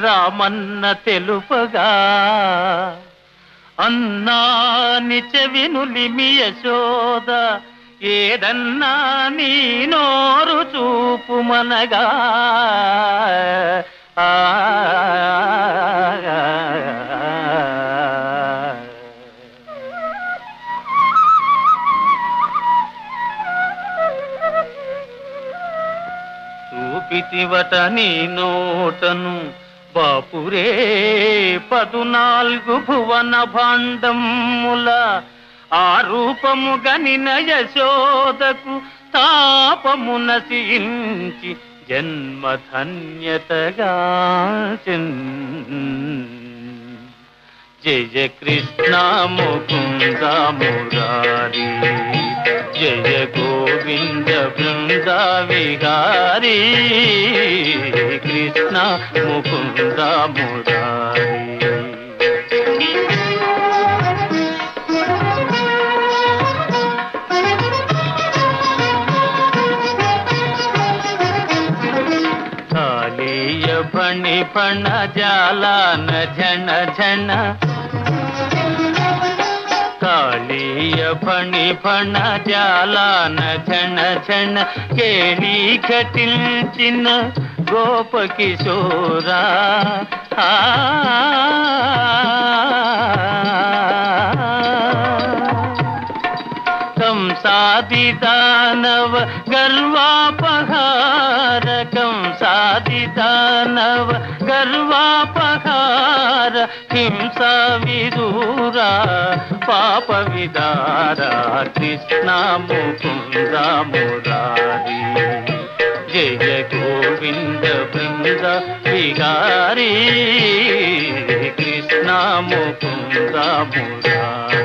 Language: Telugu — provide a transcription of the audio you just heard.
రామన్న తెలుపగా అన్నాని చెవినులిమి యశోద ఏదన్నా నీ నోరు చూపుమనగా చూపితివట నీ నోటను బాపురే 14 భువన భాండముల ఆ రూపము గనిన యశోదకు తాపము నశించి జన్మధన్యతగా జయ కృష్ణ ముకుంద మురారి జయ గోవింద బృంద విహారీ కృష్ణ ముకుంద మురారి కాళీయ ఫణి ఫణ జాలాన ఝణ ఝణ కాళీయ ఫణి ఫణ జాలాన ఝణ ఝణ కేళీ ఘటించిన గోప కిశోరా కంసాది దానవ గర్వాపహార కంసాది దానవ గర్వాపహార హింస విదూరా పాప విదార కృష్ణ ముకుంద మురారి జయ గోవింద బృంద విహారీ కృష్ణ ముకుంద మురారి